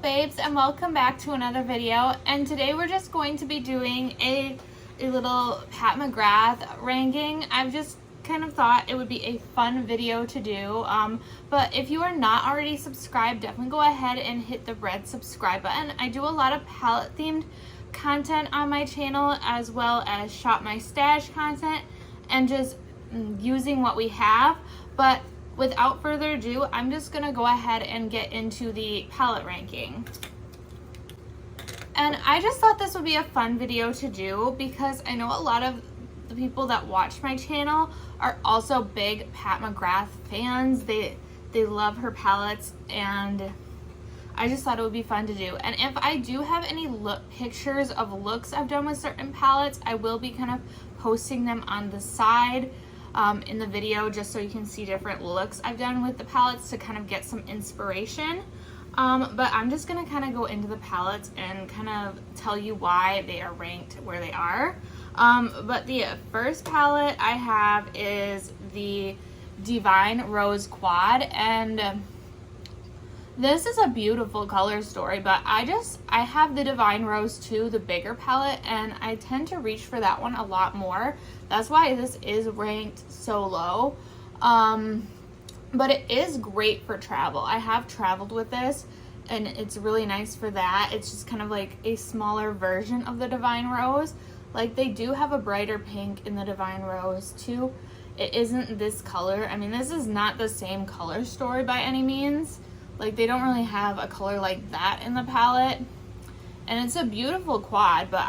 babes, and welcome back to another video. And today we're just going to be doing a little Pat McGrath ranking. I've just kind of thought it would be a fun video to do, but if you are not already subscribed, definitely go ahead and hit the red subscribe button. I do a lot of palette themed content on my channel, as well as shop my stash content and just using what we have. But without further ado, I'm just gonna go ahead and get into the palette ranking. And I just thought this would be a fun video to do because I know a lot of the people that watch my channel are also big Pat McGrath fans. They love her palettes, and I just thought it would be fun to do. And if I do have any pictures of looks I've done with certain palettes, I will be kind of posting them on the side in the video, just so you can see different looks I've done with the palettes to kind of get some inspiration. But I'm just gonna kind of go into the palettes and kind of tell you why they are ranked where they are. But the first palette I have is the Divine Rose Quad, and this is a beautiful color story, but I have the Divine Rose 2, the bigger palette, and I tend to reach for that one a lot more. That's why this is ranked so low. But it is great for travel. I have traveled with this, and it's really nice for that. It's just kind of like a smaller version of the Divine Rose. Like, they do have a brighter pink in the Divine Rose too. It isn't this color. I mean, this is not the same color story by any means. Like, they don't really have a color like that in the palette. And it's a beautiful quad, but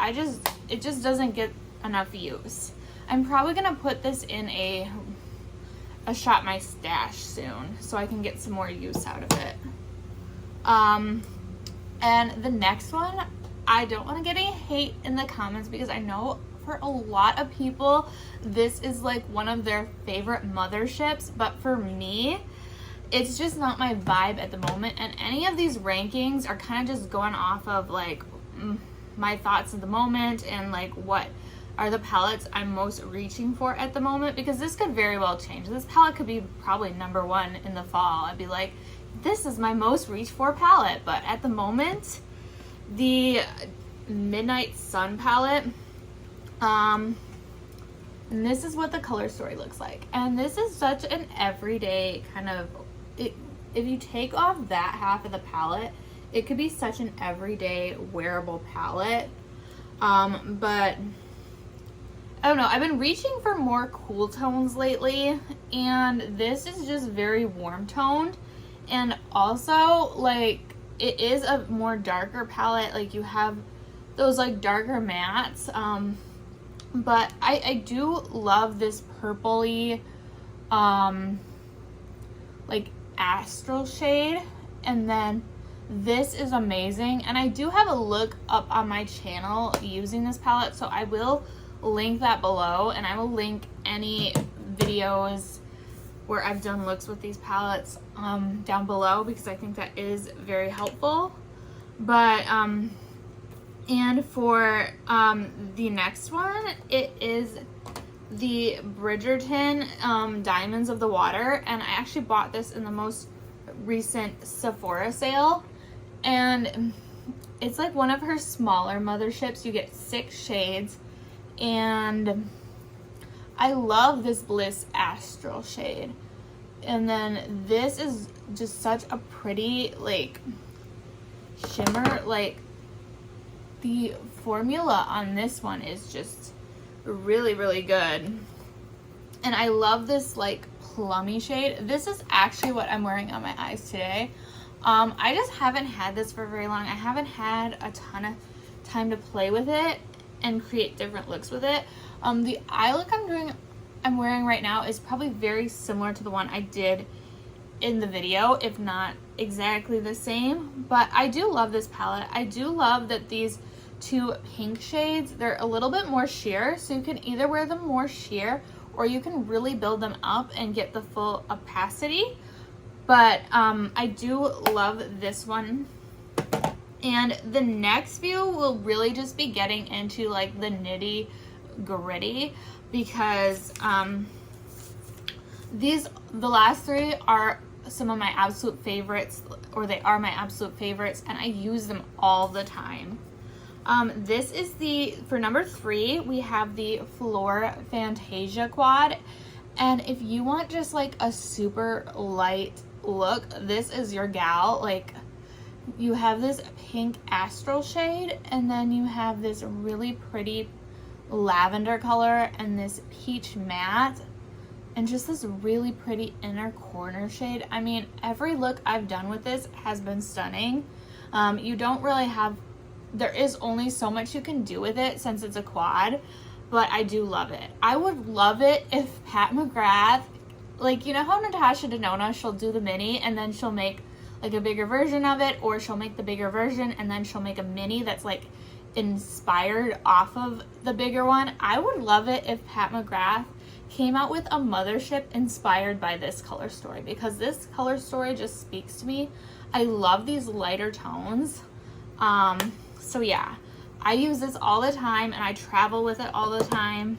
it just doesn't get enough use. I'm probably gonna put this in a shop my stash soon so I can get some more use out of it. And the next one, I don't want to get any hate in the comments because I know for a lot of people this is like one of their favorite motherships, but for me it's just not my vibe at the moment. And any of these rankings are kind of just going off of like my thoughts at the moment and like what are the palettes I'm most reaching for at the moment, because this could very well change. This palette could be probably #1 in the fall. I'd be like, this is my most reached for palette. But at the moment, the Midnight Sun palette, and this is what the color story looks like. And this is such an everyday kind of, if you take off that half of the palette, it could be such an everyday wearable palette. But I don't know, I've been reaching for more cool tones lately, and this is just very warm toned. And also, like, it is a more darker palette. Like, you have those like darker mattes, but I do love this purpley like astral shade. And then this is amazing, and I do have a look up on my channel using this palette, so I will link that below, and I will link any videos where I've done looks with these palettes down below, because I think that is very helpful. But and for the next one, it is the Bridgerton Diamonds of the Water, and I actually bought this in the most recent Sephora sale, and it's like one of her smaller motherships. You get 6 shades, and I love this Bliss Astral shade. And then this is just such a pretty like shimmer. Like, the formula on this one is just really, really good. And I love this like plummy shade. This is actually what I'm wearing on my eyes today. I just haven't had this for very long. I haven't had a ton of time to play with it and create different looks with it. The eye look I'm wearing right now is probably very similar to the one I did in the video, if not exactly the same. But I do love this palette. I do love that these 2 pink shades, they're a little bit more sheer, so you can either wear them more sheer or you can really build them up and get the full opacity. But I do love this one. And the next few will really just be getting into like the nitty gritty, because the last 3 are some of my absolute favorites, or they are my absolute favorites, and I use them all the time. This is for number 3, we have the Fleur Fantasia quad. And if you want just like a super light look, this is your gal. Like, you have this pink astral shade, and then you have this really pretty lavender color and this peach matte, and just this really pretty inner corner shade. I mean, every look I've done with this has been stunning. You don't really have, there is only so much you can do with it since it's a quad, but I do love it. I would love it if Pat McGrath, like, you know how Natasha Denona, she'll do the mini and then she'll make like a bigger version of it, or she'll make the bigger version and then she'll make a mini that's like inspired off of the bigger one. I would love it if Pat McGrath came out with a Mothership inspired by this color story, because this color story just speaks to me. I love these lighter tones. So yeah, I use this all the time and I travel with it all the time.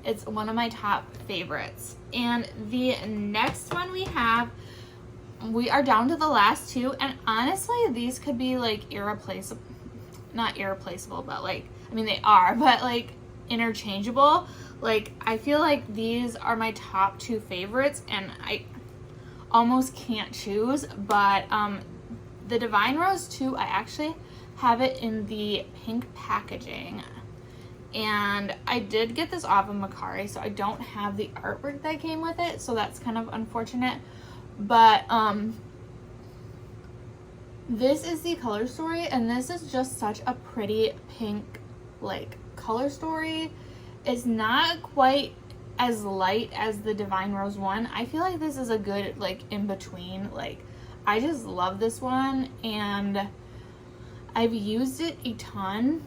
It's one of my top favorites. And the next one we are down to the last 2, and honestly these could be like irreplaceable, not irreplaceable, but like, I mean they are, but like interchangeable. Like, I feel like these are my top 2 favorites and I almost can't choose. But the Divine Rose 2, I actually have it in the pink packaging, and I did get this off of Mercari, so I don't have the artwork that came with it, so that's kind of unfortunate. But this is the color story, and this is just such a pretty pink like color story. It's not quite as light as the Divine Rose one. I feel like this is a good like in between. Like, I just love this one, and I've used it a ton,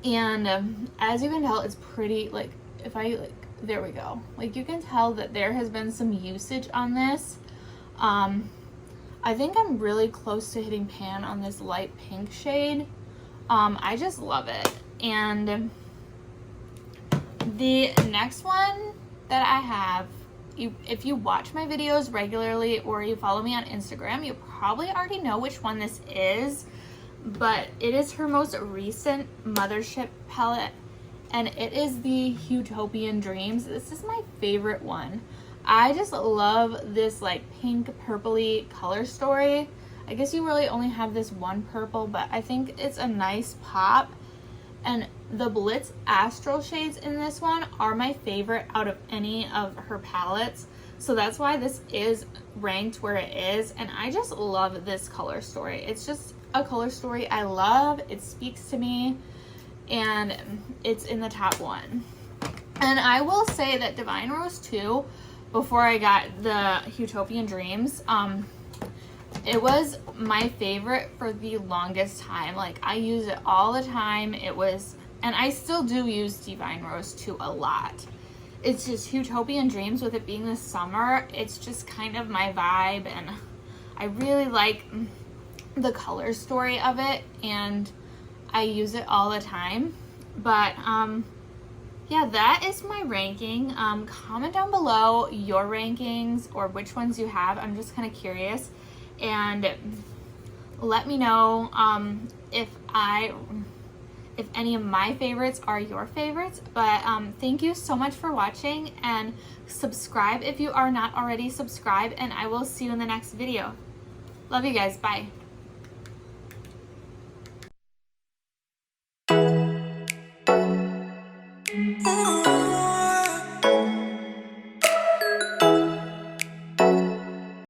and as you can tell, it's pretty, like, if I, like, there we go. Like, you can tell that there has been some usage on this. I think I'm really close to hitting pan on this light pink shade. I just love it. And the next one that I have, if you watch my videos regularly or you follow me on Instagram, you probably already know which one this is. But it is her most recent Mothership palette, and it is the Utopian Dreams. This is my favorite one. I just love this like pink purpley color story. I guess you really only have this one purple, but I think it's a nice pop. And the Blitz Astral shades in this one are my favorite out of any of her palettes. So that's why this is ranked where it is, and I just love this color story. It's just a color story I love. It speaks to me, and it's in the top 1. And I will say that Divine Rose 2, before I got the Utopian Dreams, it was my favorite for the longest time. Like, I use it all the time. It was, and I still do use Divine Rose 2 a lot. It's just Utopian Dreams, with it being the summer, it's just kind of my vibe, and I really like the color story of it, and I use it all the time. But yeah, that is my ranking. Comment down below your rankings or which ones you have. I'm just kind of curious, and let me know if any of my favorites are your favorites. But thank you so much for watching, and subscribe if you are not already subscribed, and I will see you in the next video. Love you guys. Bye. Oh.